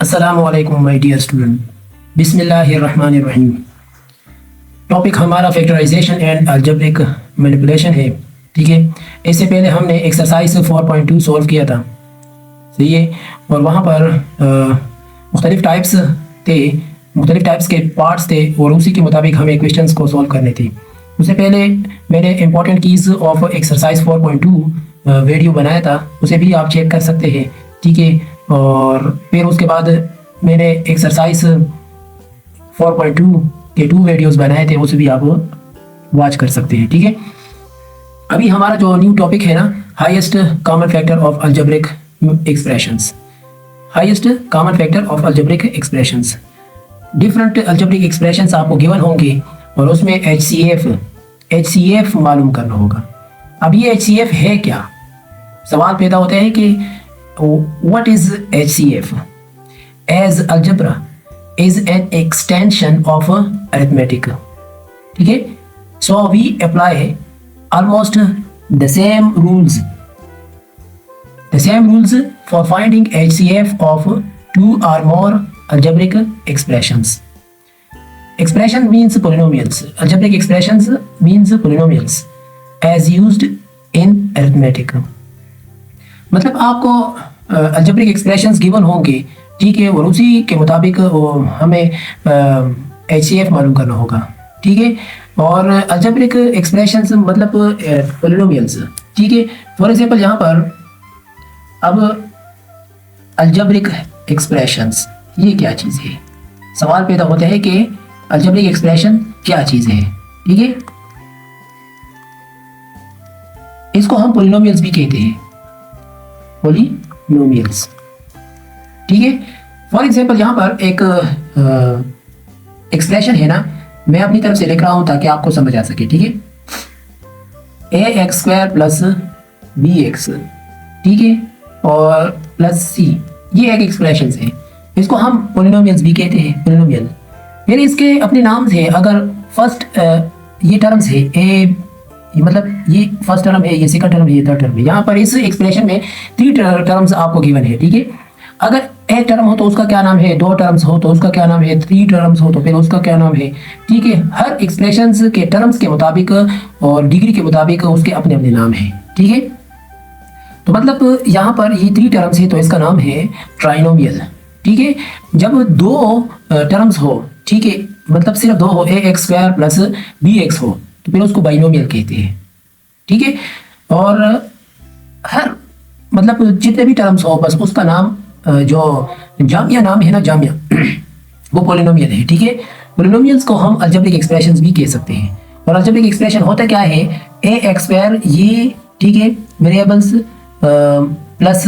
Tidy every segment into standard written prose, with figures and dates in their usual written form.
अस्सलामुअलैकुम my dear student. बिस्मिल्लाहिर्रहमानिर्रहीम। Topic हमारा फैक्टराइजेशन एंड अलजेब्रिक मैनिपुलेशन है। ठीक है, इससे पहले हमने एक्सरसाइज 4.2 सॉल्व किया था, सही है। और वहाँ पर मुख्तलिफ टाइप्स थे, मुख्तलिफ टाइप्स के पार्ट्स थे और उसी के मुताबिक हमें क्वेश्चंस को सॉल्व करने थे। उससे पहले मैंने important keys of exercise 4.2 video बनाया था, उसे भी आप चेक कर सकते हैं। ठीक है, और फिर उसके बाद मैंने एक्सरसाइज 4.2 के 2 वीडियोस बनाए थे, उसे भी आप वॉच कर सकते हैं। ठीक है, अभी हमारा जो न्यू टॉपिक है ना, highest common factor of algebraic expressions. Highest common factor of algebraic expressions, different algebraic expressions आपको गिवन होंगे और उसमें HCF मालूम करना होगा। अब ये HCF है क्या, सवाल पैदा होता है कि what is HCF? As algebra is an extension of arithmetic. ठीक है, so we apply almost the same rules for finding HCF of 2 or more algebraic expressions. Expression means polynomials. Algebraic expressions means polynomials as used in arithmetic. मतलब आपको algebraic expressions given होंगे, ठीक है, और उसी के मुताबिक हमें HCF मालूम करना होगा। ठीक है, और अलजेब्रिक एक्सप्रेशंस मतलब पॉलिनोमियल्स। ठीक है, फॉर एग्जांपल यहाँ पर अब अलजेब्रिक एक्सप्रेशंस ये क्या चीज़ है, सवाल पैदा होता है कि अलजेब्रिक एक्सप्रेशन क्या चीज़ है। ठीक है, इसको हम पॉलिनोमियल्स भी कहते हैं, पॉलिनोमियल्स। ठीक है, फॉर एग्जांपल यहाँ पर एक एक्सप्रेशन है ना, मैं अपनी तरफ से लिख रहा हूँ ताकि आपको समझ आ सके। ठीक है, ax² प्लस bx, ठीक है, और प्लस c, ये एक एक्सप्रेशन है, इसको हम पॉलिनोमियल्स भी कहते हैं, पॉलिनोमियल। फिर इसके अपने नाम है, अगर फर्स्ट ये टर्म्स है a, मतलब ये फर्स्ट टर्म है, ये सेकंड टर्म है, ये थर्ड टर्म है। यहाँ पर इस एक्सप्रेशन में 3 टर्म्स आपको गिवन है। ठीक है, अगर एक टर्म हो तो उसका क्या नाम है, 2 टर्म्स हो तो उसका क्या नाम है, 3 टर्म्स हो तो फिर उसका क्या नाम है। ठीक है, हर एक्सप्रेशंस के टर्म्स के मुताबिक और डिग्री के मुताबिक उसके अपने अपने नाम है। ठीक है, तो मतलब यहाँ पर ये 3 टर्म्स है तो इसका नाम है ट्राइनोमियल। ठीक है, जब 2 टर्म्स हो, ठीक है, मतलब सिर्फ 2 हो, ax² प्लस bx हो तो फिर उसको बाइनोमियल कहते हैं। ठीक है, और हर मतलब जितने भी टर्म्स हो बस उसका नाम जो जामिया नाम है ना, जामिया वो पॉलिनोमियल है। ठीक है, पॉलिनोमियल्स को हम अलजेब्रिक एक्सप्रेशंस भी कह सकते हैं। और अलजेब्रिक एक्सप्रेशन होता क्या है, ax² ये, ठीक है, वेरिएबल्स प्लस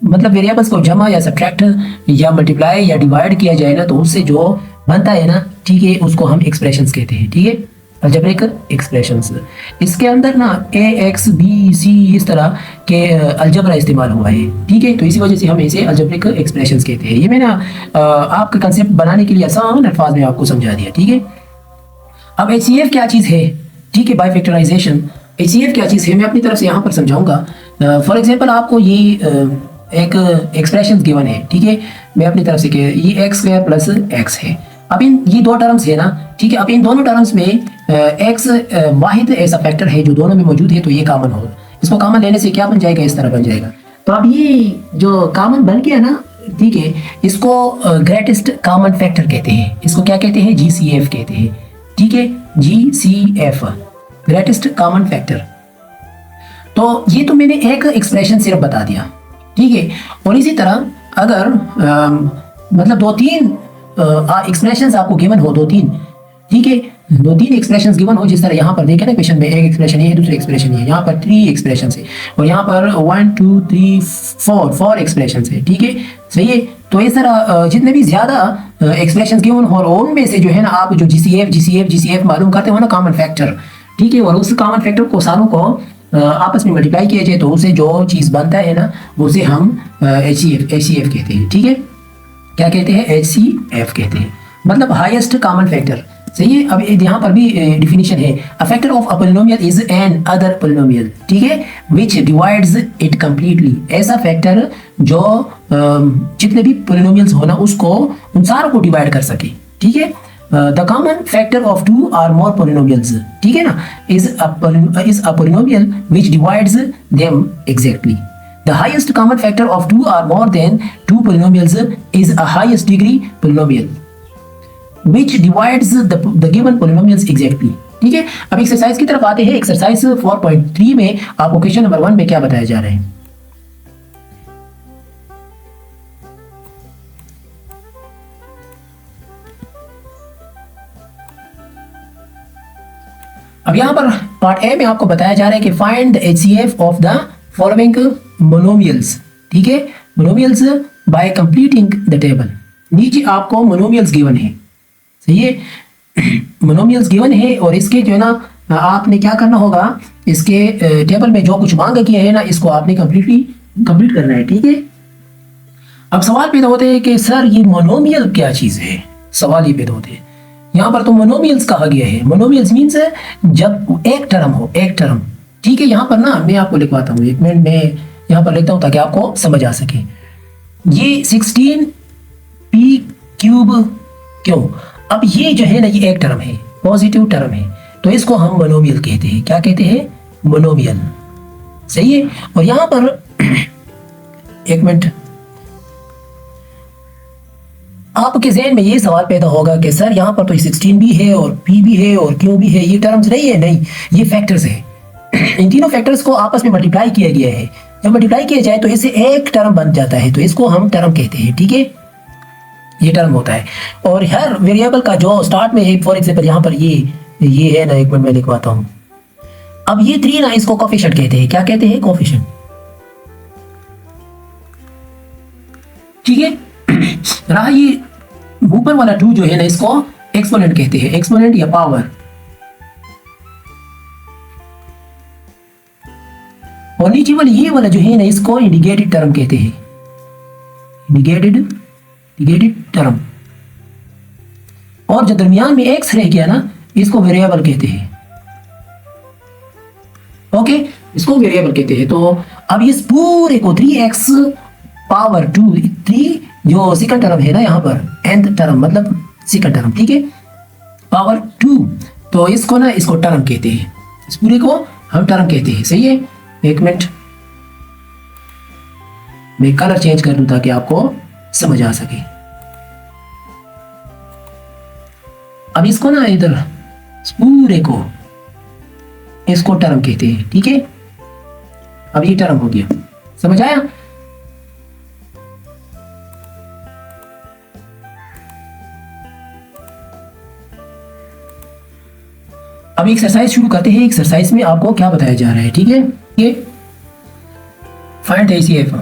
मतलब वेरिएबल्स को जमा या सब्ट्रैक्ट या मल्टीप्लाई या डिवाइड किया जाए ना, तो उससे जो बनता है ना, ठीक है, उसको हम एक्सप्रेशंस कहते हैं। ठीक है, अलजेब्रिक एक्सप्रेशंस, इसके अंदर ना ax b c इस तरह के अलजेब्रा इस्तेमाल हुआ है। ठीक है, तो इसी वजह से हम इसे अलजेब्रिक एक्सप्रेशंस कहते हैं। ये मैंने आपका कंसेप्ट बनाने के लिए आसान अल्फाज में आपको समझा दिया। ठीक है, अब HCF क्या चीज़ है, ठीक है, बाय फैक्टराइजेशन HCF क्या चीज़ है मैं अपनी तरफ से यहाँ पर समझाऊंगा। फॉर एग्जाम्पल आपको ये एक एक्सप्रेशन गिवन है, ठीक है, मैं अपनी तरफ से ये x² प्लस x है। अब ये 2 टर्म्स है ना, ठीक है, अब इन दोनों टर्म्स में x वाहिद ऐसा फैक्टर है जो दोनों में मौजूद है, तो ये कॉमन हो, इसको कॉमन लेने से क्या बन जाएगा, इस तरह बन जाएगा। तो अब ये जो कॉमन बन गया ना, ठीक है, इसको ग्रेटेस्ट कॉमन फैक्टर कहते हैं, इसको क्या कहते हैं, GCF कहते हैं। ठीक है, GCF, ग्रेटेस्ट कॉमन फैक्टर। तो ये तो मैंने एक एक्सप्रेशन सिर्फ बता दिया। ठीक है, और इसी तरह अगर मतलब 2-3 एक्सप्रेशंस आपको गिवन हो, 2-3, ठीक है, 2-3 एक्सप्रेशंस गिवन हो, जिस तरह यहाँ पर देखें ना क्वेश्चन में, एक एक्सप्रेशन है, दूसरी एक्सप्रेशन है, यहाँ पर 3 एक्सप्रेशंस है और यहाँ पर 1 2 3 4 एक्सप्रेशंस है। ठीक है, सही है। तो इस तरह जितने भी ज़्यादा एक्सप्रेशंस गिवन हो, और उनमें से जो है ना आप जो GCF मालूम करते हो ना, कॉमन फैक्टर, ठीक है, और उस कॉमन फैक्टर को सारों को आपस में मल्टीप्लाई किया जाए तो उसे जो चीज़ बनता है ना, उसे हम HCF कहते हैं। ठीक है, क्या कहते हैं, HCF कहते हैं, मतलब हाईएस्ट कॉमन फैक्टर। सही है। अब यहाँ पर भी डिफिनीशन है, a factor of a polynomial is an other polynomial, ठीक है, विच डिवाइड्स इट कंप्लीटली। ऐसा फैक्टर जो जितने भी पोलिनोमियल्स हो ना उसको, उन सारों को डिवाइड कर सके, ठीक है। The common factor of two और मोर पोलिनोमियल्स, ठीक है ना, is a polynomial which divides them exactly. The highest common factor of two or more than two polynomials is a highest degree polynomial which divides the given polynomials exactly, ठीक है। अब exercise की तरफ आते हैं। एक्सरसाइज 4.3 में आपको question number 1 में क्या बताया जा रहा है। अब यहां पर पार्ट ए में आपको बताया जा रहा है कि find the HCF of the following monomials, ठीक है, monomials bye completing the table. नीचे आपको मोनोमियल्स गिवन है, सही है, मोनोमियल्स गिवन है और इसके जो है ना आपने क्या करना होगा, इसके टेबल में जो कुछ मांगा किया है ना इसको आपने कंप्लीट करना है, ठीक है। अब सवाल पैदा होते हैं कि सर ये मोनोमियल क्या चीज है, सवाल ये पैदा होते हैं। यहाँ पर तो मोनोमियल्स कहा गया है, मोनोमियल्स मीन्स जब एक टर्म हो, एक टर्म, ठीक है। यहाँ पर ना मैं आपको लिखवाता हूँ, एक मिनट में यहाँ पर लिखता हूँ ताकि आपको समझ आ सके। ये 16p³ क्यों, अब ये जो है ना ये एक टर्म है, पॉजिटिव टर्म है, तो इसको हम मोनोमियल कहते हैं। क्या कहते हैं, मोनोमियल, सही है। और यहाँ पर एक मिनट, आपके जहन में ये सवाल पैदा होगा कि सर यहाँ पर तो 16 भी है और p भी है और q भी है, ये टर्म्स नहीं है। नहीं, ये फैक्टर्स है। इन तीनों फैक्टर्स को आपस में मल्टीप्लाई किया गया है। जब मल्टीप्लाई किया जाए तो इससे एक टर्म बन जाता है, तो इसको हम टर्म कहते हैं, ठीक है, ये टर्म होता है। और हर वेरिएबल का जो स्टार्ट में है, फॉर एग्जांपल यहाँ पर ये है ना, एक मिनट में लिखवाता हूँ। अब ये 3 ना, इसको कोफिशिएंट कहते हैं। क्या कहते हैं, कोफिशिएंट, ठीक है। रहा ये ऊपर वाला 2 जो है ना इसको एक्सपोनेंट कहते हैं, एक्सपोनेंट या पावर। और नीचे वाला ये वाला जो है ना इसको इंडिकेटेड टर्म कहते हैं, इंडिकेटेड टर्म। और जो दरमियान में एक्स रह गया ना इसको वेरिएबल कहते हैं, ओके, इसको वेरिएबल कहते हैं। तो अब इस पूरे को 3x पावर 2, 3 जो सेकंड टर्म है ना यहाँ पर, nth टर्म मतलब सेकंड टर्म, ठीक है, पावर 2, तो इसको ना इसको टर्म कहते हैं, इस पूरे को हम टर्म कहते हैं, सही है। एक मिनट मैं कलर चेंज कर दूं ताकि आपको समझ आ सके। अब इसको ना इधर पूरे को इसको टर्म कहते हैं, ठीक है। अब ये टर्म हो गया, समझ आया। अब एक्सरसाइज शुरू करते हैं। एक्सरसाइज में आपको क्या बताया जा रहा है, ठीक है, ये फाइंड एचसीएफ।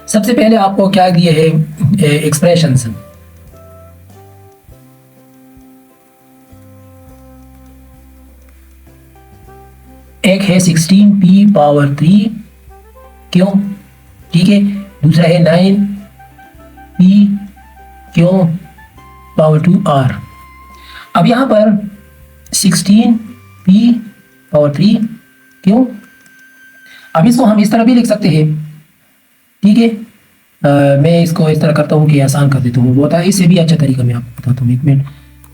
सबसे पहले आपको क्या दिया है, एक्सप्रेशंस। एक है 16p³ क्यों, ठीक है, दूसरा है 9p²r। अब यहां पर 16p³ क्यों, अब इसको हम इस तरह भी लिख सकते हैं, ठीक है। मैं इसको इस तरह करता हूँ कि आसान कर देता हूँ, वो था इससे भी अच्छा तरीका मैं आपको बताता हूँ, एक मिनट,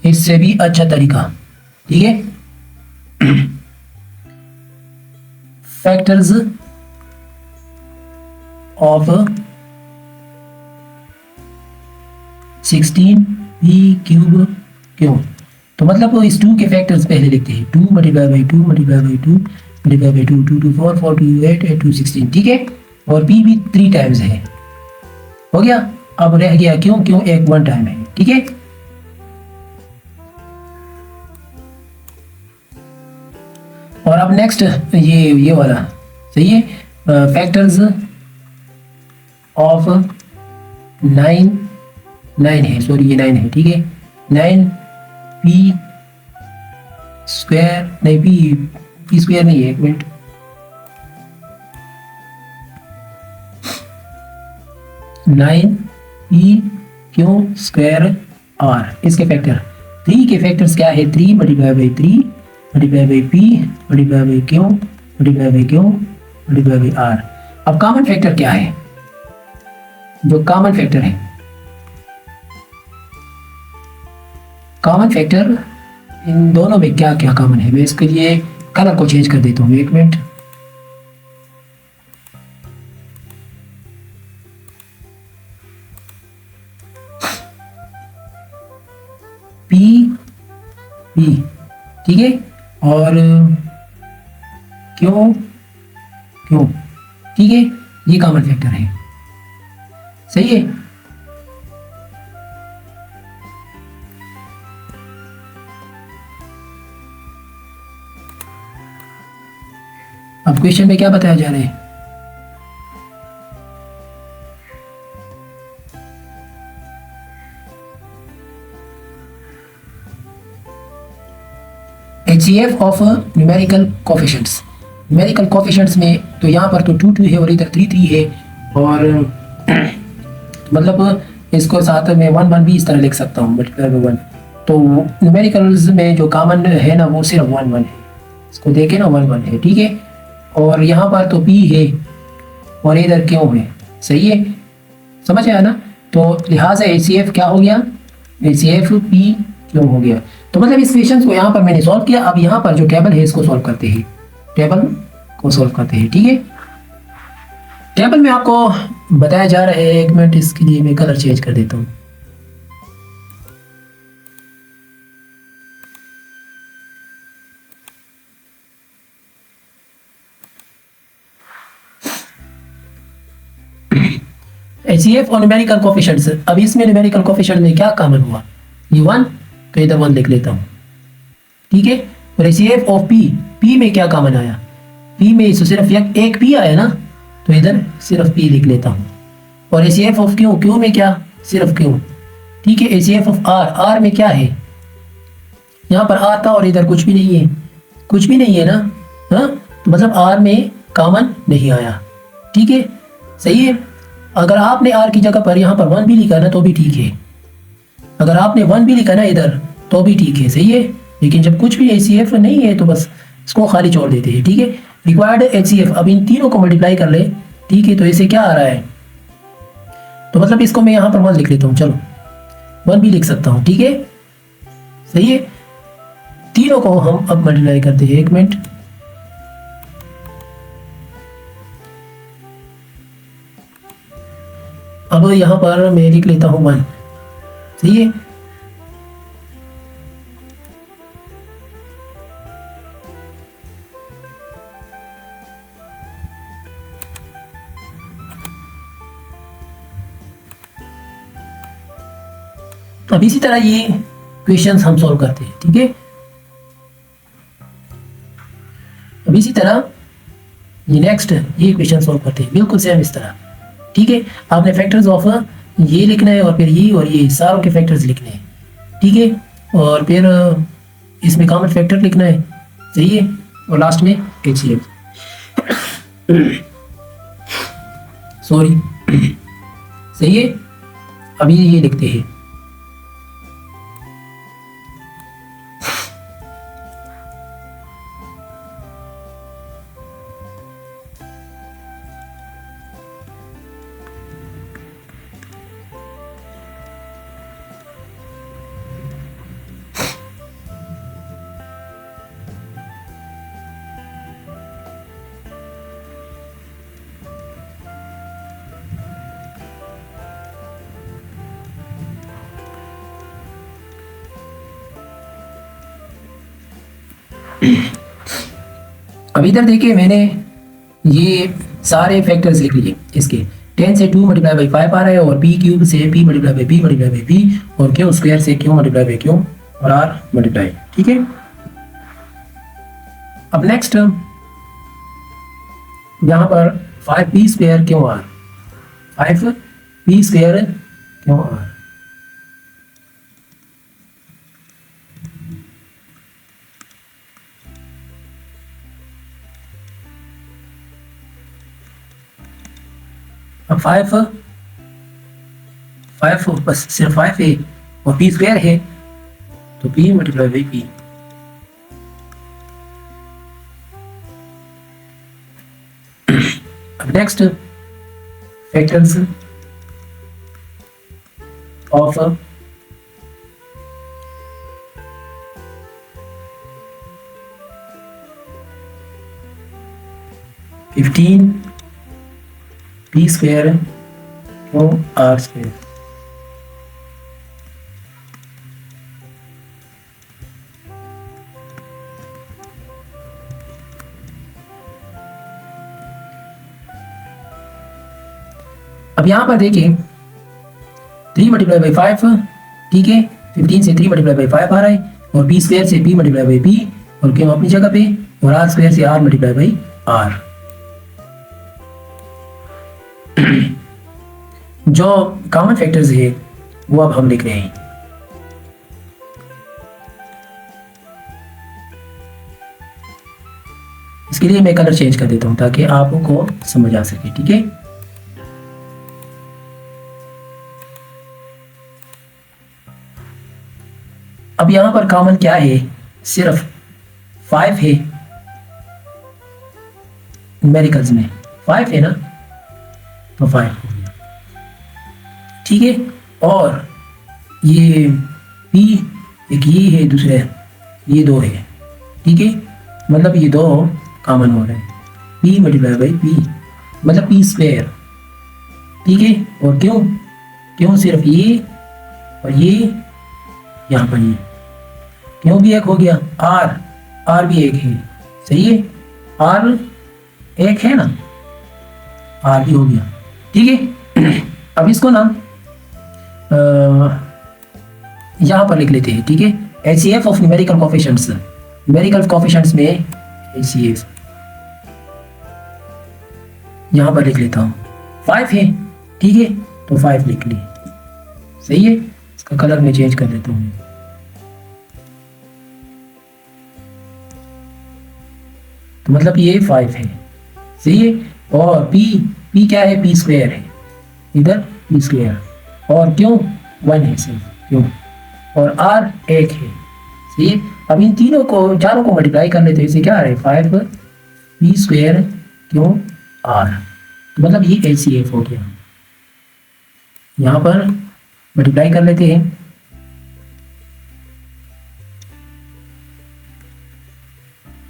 इससे भी अच्छा तरीका, ठीक है। फैक्टर्स ऑफ 16p³ क्यों, तो मतलब इस 2 के फैक्टर्स पहले लिखते हैं, 2 × 2 × 2 × 2 × 2, 2 × 4, 4 × 8, 8 × 16, ठीक है। और p भी 3 टाइम्स है, हो गया। अब रह गया क्यों, क्यों एक 1 टाइम है, ठीक है। और अब नेक्स्ट ये वाला, सही है, फैक्टर्स ऑफ 9 है, सॉरी ये 9 है, ठीक है, 9p² नहीं, p² नहीं है, एक मिनट, (9p²r) इसके फैक्टर 3 के फैक्टर्स क्या है, 3 multiply by 3 multiply by P multiply by Q multiply by Q multiply by R. अब कॉमन फैक्टर क्या है, जो कॉमन फैक्टर है, कॉमन फैक्टर इन दोनों में क्या क्या कॉमन है, मैं इसके लिए कलर को चेंज कर देता हूँ, एक मिनट। पी पी ठीक है, और क्यों क्यों ठीक है, ये कॉमन फैक्टर है, सही है। अब क्वेश्चन में क्या बताया जा रहा है, HCF of numerical coefficients. Numerical coefficients में तो यहाँ पर तो 2 2 है और इधर 3 3 है, और मतलब इसको साथ में 1 1 भी इस तरह लिख सकता हूँ, मल्टीप्लाई बाई 1। तो न्यूमेरिकल्स में जो कॉमन है ना वो सिर्फ 1 1 है, इसको देखें ना 1 1 है, ठीक है। और यहाँ पर तो P है और इधर क्यों है, सही है, समझ आया ना। तो लिहाजा HCF क्या हो गया, HCF P क्यों हो गया। तो मतलब इस क्वेश्चन को यहाँ पर मैंने सॉल्व किया। अब यहाँ पर जो टेबल है इसको सॉल्व करते हैं, टेबल को सॉल्व करते हैं, ठीक है। टेबल में आपको बताया जा रहा है, एक मिनट इसके लिए मैं कलर चेंज कर देता हूँ। HCF और न्यूमेरिकल कोफिशिएंट्स, अब इसमें न्यूमेरिकल कोफिशिएंट में क्या कॉमन हुआ, ये 1, तो इधर 1 लिख लेता हूँ, ठीक है। और HCF ऑफ P में क्या कॉमन आया, P में तो सिर्फ एक P आया ना, तो इधर सिर्फ P लिख लेता हूँ। और HCF ऑफ Q में क्या, सिर्फ Q, ठीक है। HCF ऑफ R में क्या है, यहाँ पर R था और इधर कुछ भी नहीं है, कुछ भी नहीं है ना, हाँ, तो मतलब R में कॉमन नहीं आया, ठीक है, सही है। अगर आपने R की जगह पर यहाँ पर 1 भी लिखा ना तो भी ठीक है, अगर आपने 1 भी लिखा ना इधर तो भी ठीक है, सही है। लेकिन जब कुछ भी HCF नहीं है तो बस इसको खाली छोड़ देते हैं, ठीक है। रिक्वायर्ड HCF, अब इन तीनों को मल्टीप्लाई कर ले, ठीक है। तो इसे क्या आ रहा है, तो मतलब इसको मैं यहाँ पर 1 लिख लेता हूँ, चलो 1 भी लिख सकता हूँ, ठीक है, सही है। तीनों को हम अब मल्टीप्लाई करते हैं, एक मिनट। अब यहाँ पर मैं लिख लेता हूँ 1, सही है। अब इसी तरह ये क्वेश्चंस हम सॉल्व करते हैं, ठीक है। अब इसी तरह ये नेक्स्ट ये क्वेश्चन सॉल्व करते हैं, बिल्कुल सेम इस तरह, ठीक है। आपने फैक्टर्स ऑफ ये लिखना है और फिर ये और ये सारों के फैक्टर्स लिखने हैं, ठीक है। और फिर इसमें कॉमन फैक्टर लिखना है, सही है। और लास्ट में HCF, सॉरी, सही है। अभी ये लिखते हैं, अब इधर देखिए मैंने ये सारे फैक्टर्स लिख लिए इसके। 10 से 2 मल्टीप्लाई बाई 5 आ रहा है, और P क्यूब से P multiply by P multiply by P, और Q स्क्वायर से Q मल्टीप्लाई बाई Q और R मल्टीप्लाई, ठीक है। अब नेक्स्ट यहाँ पर 5P स्क्वायर क्यों R, 5P स्क्वायर क्यों R, अब 5 बस सिर्फ 5 है और P स्क्वायर है, तो p मल्टीप्लाई बाई p। अब next factors of 15 p square क्यों r स्क्वायर। अब यहां पर देखिए 3 मल्टीप्लाई बाई 5, ठीक है, 15 से 3 मल्टीप्लाई बाई 5 आ रहा है, और p स्क्वायर से p मल्टीप्लाई बाई p, और क्यों अपनी जगह पे, और r स्क्वायर से r मल्टीप्लाई बाई r। जो कॉमन फैक्टर्स है वो अब हम लिख रहे हैं। इसके लिए मैं कलर चेंज कर देता हूं ताकि आपको समझ आ सके, ठीक है। अब यहां पर कॉमन क्या है, सिर्फ 5 है, न्यूमेरिकल्स में 5 है ना, तो 5 हो गया, ठीक है। और ये p एक ये है, दूसरे ये 2 है, ठीक है, मतलब ये 2 कॉमन हो रहे हैं, p मल्टीप्लाई बाई p मतलब p स्क्वायर, ठीक है। और क्यों सिर्फ ये और ये यहाँ पर ये, क्यों भी एक हो गया, r भी एक है, सही है, r एक है ना, r भी हो गया, ठीक है। अब इसको ना यहाँ पर लिख लेते हैं, ठीक है। HCF of numerical coefficients, numerical coefficients में HCF यहाँ पर लिख लेता हूँ, 5 है, ठीक है, तो 5 लिख ली, सही है। इसका कलर मैं चेंज कर देता हूँ, तो मतलब ये 5 है, सही है। और p क्या है, p स्क्वायर है, इधर p स्क्वायर, और क्यों 1 है सिर्फ, क्यों, और r 1 है, सही है। अब इन चारों को मल्टीप्लाई कर लेते हैं, इसे क्या आ रहा है, 5 p स्क्वायर क्यों r, तो मतलब ये HCF हो गया। यहाँ पर मल्टीप्लाई कर लेते हैं,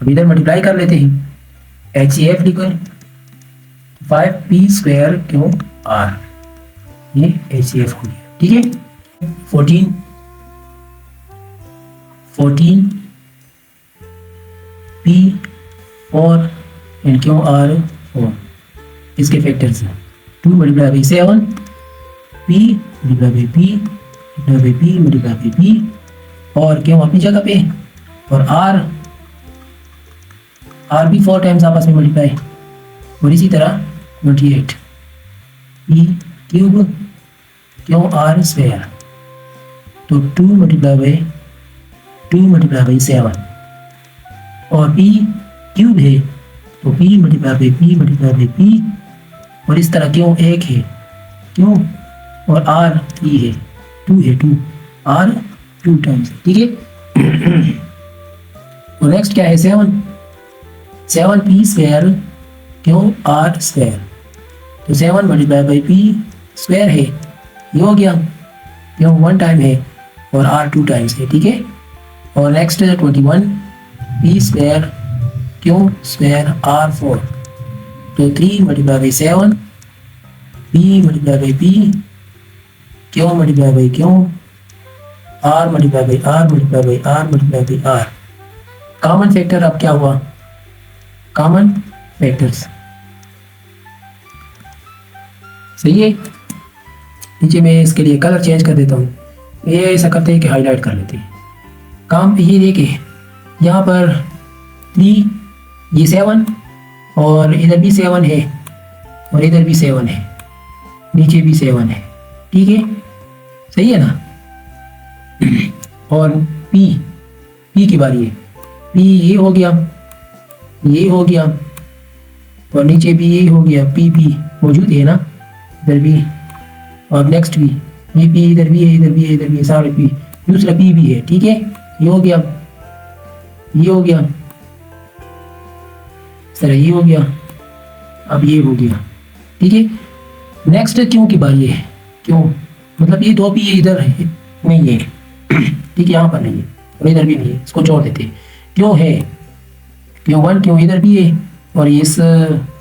अब इधर मल्टीप्लाई कर लेते हैं, HCF लिखो 5p स्क्वायर क्यों r, ये HCF हो गया, ठीक है। 14 p 4 एंड क्यों r 4, इसके फैक्टर्स हैं 2 multiply by 7 p multiply by p multiply by p multiply by p, और क्यों अपनी जगह पे, और r भी 4 टाइम्स आपस में मल्टीप्लाई, और इसी तरह 28 p क्यूब क्यों r स्क्वायर, तो 2 मल्टीप्लाई बाई 7, और p क्यूब है, तो p multiply by p multiply by p, और इस तरह क्यों 1 है, क्यों, और r 3 है, 2 है, 2 r 2 टाइम्स, ठीक है। और नेक्स्ट क्या है, 7p स्क्वायर क्यों r स्क्वायर, तो 7 मल्टीप्लाई बाई p स्क्वायर है, ये हो गया, क्यों 1 टाइम है, और r 2 टाइम्स है, ठीक है। और नेक्स्ट 21 p स्क्वायर क्यों स्क्वायर r 4, तो 3 multiply by 7 p multiply by p क्यों मल्टीप्लाई बाई क्यों, r multiply by r multiply by r multiply by r। Common factor अब क्या हुआ, कॉमन फैक्टर्स, सही है। नीचे मैं इसके लिए कलर चेंज कर देता हूँ, ये ऐसा करते हैं कि हाईलाइट कर लेते हैं काम, ये देखिए यहाँ पर 3, ये 7, और इधर भी 7 है, और इधर भी 7 है, नीचे भी 7 है, ठीक है, सही है ना। और p की बारी है, p ये हो गया, ये हो गया, और नीचे भी ये हो गया, p मौजूद है ना, इधर भी, और नेक्स्ट भी ये p इधर भी है, इधर भी है, इधर भी है, सारे p, दूसरा p भी है, ठीक है। ये हो गया, ये हो गया सर, ये हो गया, अब ये हो गया। ठीक है, नेक्स्ट क्यों की बारी है, क्यों मतलब ये दो भी इधर है नहीं है, ठीक है, यहाँ पर नहीं है और इधर भी नहीं है, इसको जोड़ देते हैं। क्यों है, क्यों वन क्यों इधर भी है और इस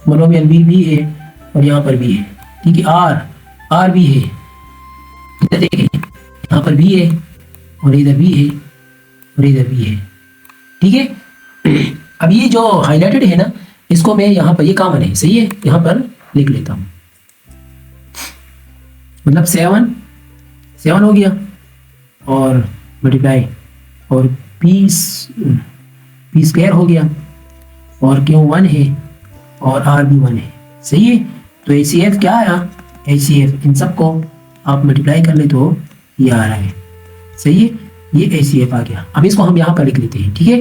मोनोमियल भी है और यहाँ पर भी है। ठीक है, आर भी है, इधर देखें यहाँ पर भी है और इधर भी है और इधर भी है। ठीक है, अब ये जो हाईलाइटेड है ना, इसको मैं यहाँ पर, ये कॉमन है, सही है, यहाँ पर लिख लेता हूँ। मतलब 7 हो गया और मल्टीप्लाई और पी स्क्वायर हो गया और क्यों 1 है और आर भी 1 है, सही है। तो HCF क्या आया, HCF इन सबको आप मल्टीप्लाई कर ले तो ये आ रहा है, सही है, ये HCF आ गया। अब इसको हम यहाँ पर लिख लेते हैं। ठीक है,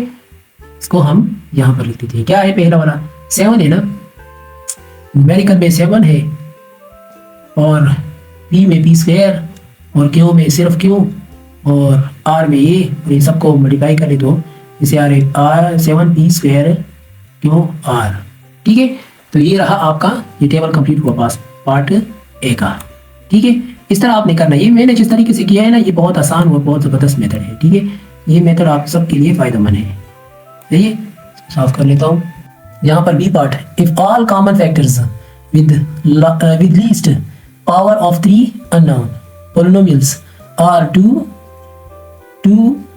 इसको हम यहाँ पर लिख लेते हैं। क्या है पहला वाला 7 है ना, न्यूमेरिकल में 7 है और P में P स्क्वायर और Q में सिर्फ Q और R में ये, और इन सबको मल्टीप्लाई करें तो इसे आ रहे R 7 P square Q R। ठीक है, तो ये रहा आपका, ये टेबल कंप्लीट हुआ पास पार्ट ए का। ठीक है, इस तरह आपने करना, ये मैंने जिस तरीके से किया है ना, ये बहुत आसान और बहुत ज़बरदस्त मेथड है। ठीक है, ये मेथड आप सबके लिए फ़ायदेमंद है। सही, साफ कर लेता हूँ। यहाँ पर B part, if all common factors with least power of 3 unknown polynomials are 2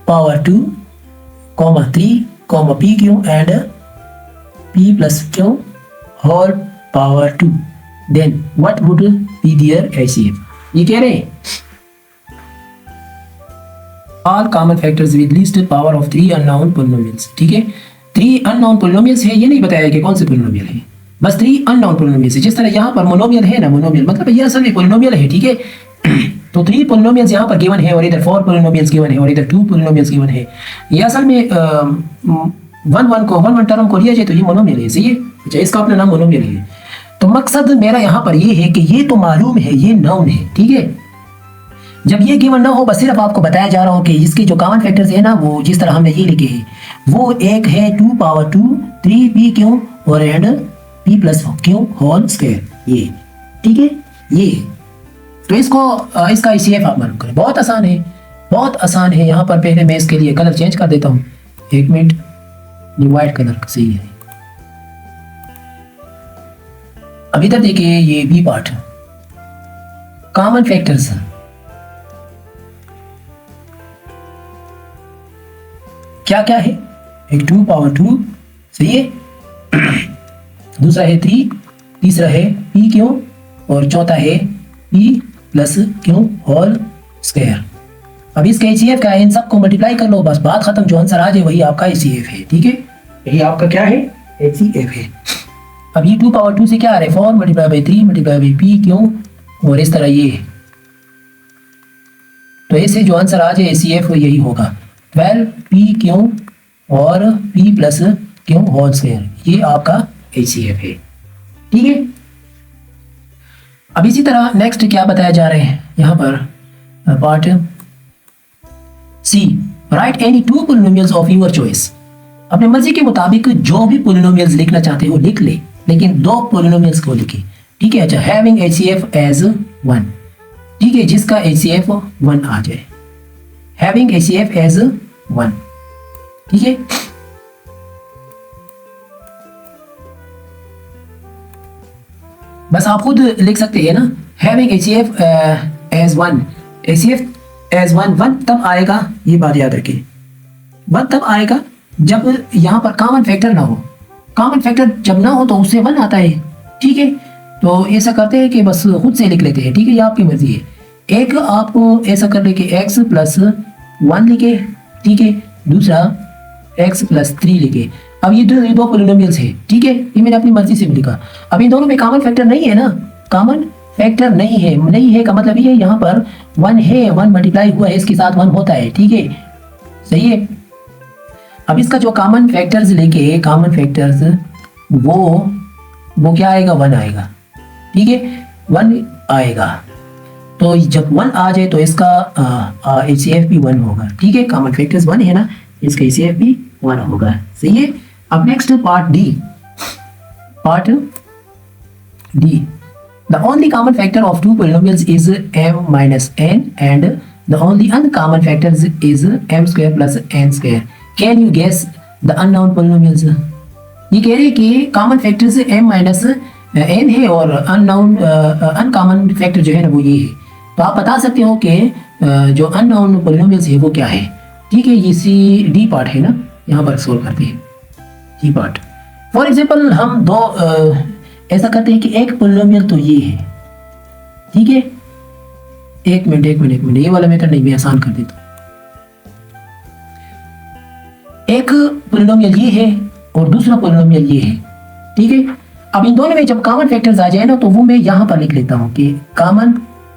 power 2, 3, p q and p plus q whole power 2, then what would be their HCF? ये कह रहे हैं all common factors with least power of 3 unknown polynomials। ठीक है, 3 unknown polynomials है, ये नहीं बताया कि कौन से polynomial है, बस 3 unknown polynomials है। जिस तरह यहाँ पर मोनोमियल है ना, मोनोमियल मतलब ये असल में polynomial है। ठीक है, तो 3 polynomials यहाँ पर गिवन है और इधर 4 polynomials गिवन है और इधर 2 polynomials गिवन है। ये असल में 1 टर्म को लिया जाए तो ये मोनोमियल है, सही है। अच्छा, इसका अपना नाम मोनोमियल है। तो मकसद मेरा यहाँ पर ये है कि ये तो मालूम है, ये नाउन है। ठीक है, जब ये गिवन ना हो, बस सिर्फ आपको बताया जा रहा हो कि इसके जो कॉमन फैक्टर्स है ना, वो जिस तरह हमने ये लिखे हैं, वो एक है 2 पावर 2, 3 p q और and p plus q whole square, ये। ठीक है, ये तो इसको इसका HCF आप मालूम करें, बहुत आसान है, बहुत आसान है। यहाँ पर पहले मैं इसके लिए कलर चेंज कर देता हूँ, 1 मिनट, ये वाइट कलर सही है। अब इधर देखिए, ये बी पार्ट कॉमन फैक्टर्स, क्या क्या है, एक 2 पावर 2, सही है, दूसरा है 3, तीसरा है p q और चौथा है p plus q whole square. अब इसका HCF क्या है, इन सबको मल्टीप्लाई कर लो, बस बात खत्म, जो आंसर आ जाए वही आपका HCF है। ठीक है, यही आपका क्या है, HCF है। अब ये 2 पावर 2 से क्या आ रहा है, 4 multiply by 3 multiply by p q और इस तरह ये है। तो ऐसे जो आंसर आ जाए HCF यही होगा, 12 p q और p plus q whole square, ये आपका HCF है। ठीक है, अब इसी तरह नेक्स्ट क्या बताया जा रहे हैं यहाँ पर, part C, write any 2 polynomials of your choice. अपने मर्जी के मुताबिक जो भी पोलिनोमियल्स लिखना चाहते हो लिख ले, लेकिन 2 पोलिनोमियल्स को लिखे। ठीक है, अच्छा, हैविंग HCF एज 1। ठीक है, जिसका HCF 1 आ जाए, हैविंग HCF एज 1। ठीक है, बस आप खुद लिख सकते हैं ना, having HCF as 1, HCF as 1 तब आएगा, ये बात याद रखिए, 1 तब आएगा जब यहाँ पर कॉमन फैक्टर ना हो। कॉमन फैक्टर जब ना हो तो उससे 1 आता है। ठीक है, तो ऐसा करते हैं कि बस खुद से लिख लेते हैं। ठीक है, ये आपकी मर्जी है। एक आप ऐसा कर ले कि x प्लस 1 लिखे, ठीक है, दूसरा x प्लस 3 लिखे। अब ये दो पोलिनोमियल्स है। ठीक है, ये मैंने अपनी मर्जी से भी लिखा। अब इन दोनों में कॉमन फैक्टर नहीं है ना, कॉमन फैक्टर नहीं है, नहीं है का मतलब ये यहाँ पर 1 है, 1 मल्टीप्लाई हुआ है, इसके साथ 1 होता है। ठीक है, सही है। अब इसका जो कॉमन फैक्टर्स लेके, कॉमन फैक्टर्स वो क्या आएगा, 1 आएगा। ठीक है, 1 आएगा। तो जब 1 आ जाए तो इसका HCF भी 1 होगा, ठीक है। कॉमन फैक्टर्स 1 है ना, इसका HCF भी 1 होगा, सही है। अब next part D, part D, the only common factor of two polynomials is m minus n and the only uncommon factors is m square plus n square. Can you guess the unknown polynomials? ये कह रहे हैं कि common factors m minus n है और uncommon factor जो है ना वो ये है। तो आप बता सकते हो कि जो अननोन पोलिनोमियल्स है वो क्या है, ठीक है। ये सी डी पार्ट है ना, यहाँ पर सोल्व करते हैं डी पार्ट। फॉर एग्जाम्पल हम दो ऐसा करते हैं कि एक पोलिनोमियल तो ये है, ठीक है। एक मिनट ये वाला मेथड नहीं, मैं आसान कर देता हूँ। एक पोलिनोमियल ये है और दूसरा पोलिनोमियल ये है, ठीक है। अब इन दोनों में जब कॉमन फैक्टर्स आ जाए ना तो वो मैं यहाँ पर लिख लेता हूँ कि कॉमन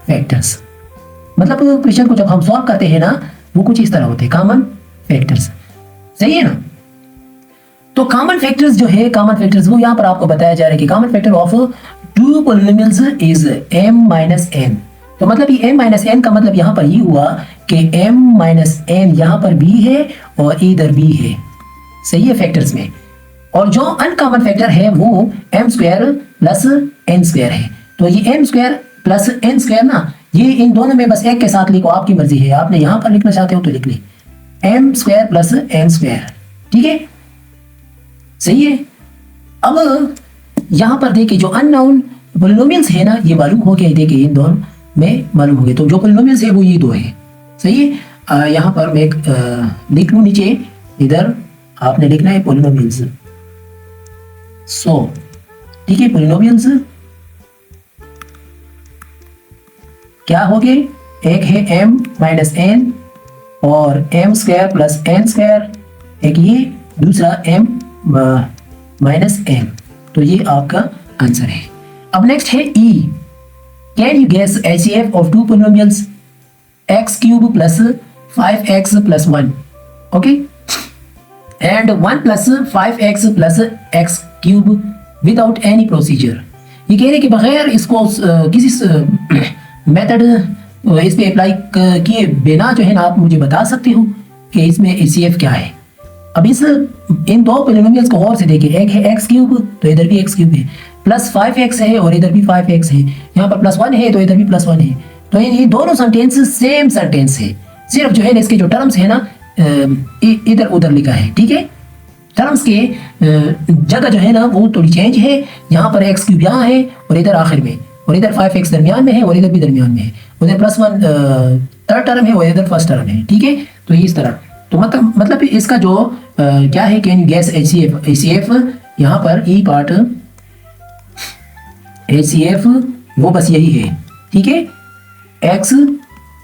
फैक्टर्स, मतलब क्वेश्चन को जब हम सॉल्व करते हैं ना वो कुछ इस तरह होते हैं, कॉमन फैक्टर्स, सही है ना। तो कॉमन फैक्टर्स जो है, कॉमन फैक्टर्स वो यहाँ पर आपको बताया जा रहा है कि common factor of two polynomials is m minus n। तो मतलब ये m माइनस n का मतलब यहाँ पर ये हुआ कि m माइनस n यहाँ पर भी है और इधर भी है, सही है फैक्टर्स में। और जो अनकॉमन फैक्टर है वो m square plus n square है। तो ये m square plus n square ना, ये इन दोनों में बस एक के साथ लिखो, आपकी मर्जी है। आपने यहाँ पर लिखना चाहते हो तो लिख ले m square plus n square, ठीक है, सही है। अब यहाँ पर देखिए जो अननोन पॉलिनोमियल्स है ना ये मालूम हो गया, देखिए इन दोनों में मालूम हो गया। तो जो पॉलिनोमियल्स है वो ये दो है, सही है। यहाँ पर मैं लिख लूँ नीचे, इधर आपने लिखना है पॉलिनोमियल्स, ठीक है। पॉलिनोमियल्स क्या हो गए, एक है m माइनस n और m square plus n square, एक ये दूसरा m माइनस n। तो ये आपका आंसर है। अब नेक्स्ट है E, can you guess HCF of two polynomials x cube plus 5x plus 1, okay, and 1 plus 5x plus x cube without any procedure. ये कह रहे कि बगैर इसको किसी मेथड इस पे अप्लाई किए बिना जो है ना आप मुझे बता सकते हो कि इसमें HCF क्या है। अब इन दो पॉलिनोमियल्स को गौर से देखिए, एक है x क्यूब तो इधर भी x क्यूब है, प्लस 5x है और इधर भी 5x है, यहाँ पर प्लस 1 है तो इधर भी प्लस 1 है। तो ये दोनों सेंटेंस सेम सेंटेंस है, सिर्फ जो है ना इसके जो टर्म्स है ना इधर उधर लिखा है, ठीक है। टर्म्स के जगह जो है ना वो थोड़ी चेंज है, यहाँ पर x क्यूब यहाँ है और इधर आखिर में, और इधर 5x दरमियान में है और इधर भी दरमियान में है, उधर प्लस 1 थर्ड टर्म है और इधर फर्स्ट टर्म है, ठीक है। तो इस तरह, तो मतलब इसका जो क्या है, कैन यू गेस HCF यहाँ पर ई पार्ट HCF वो बस यही है, ठीक है, x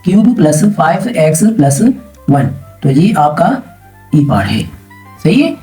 cube plus 5x plus 1। तो ये आपका ई पार्ट है, सही है।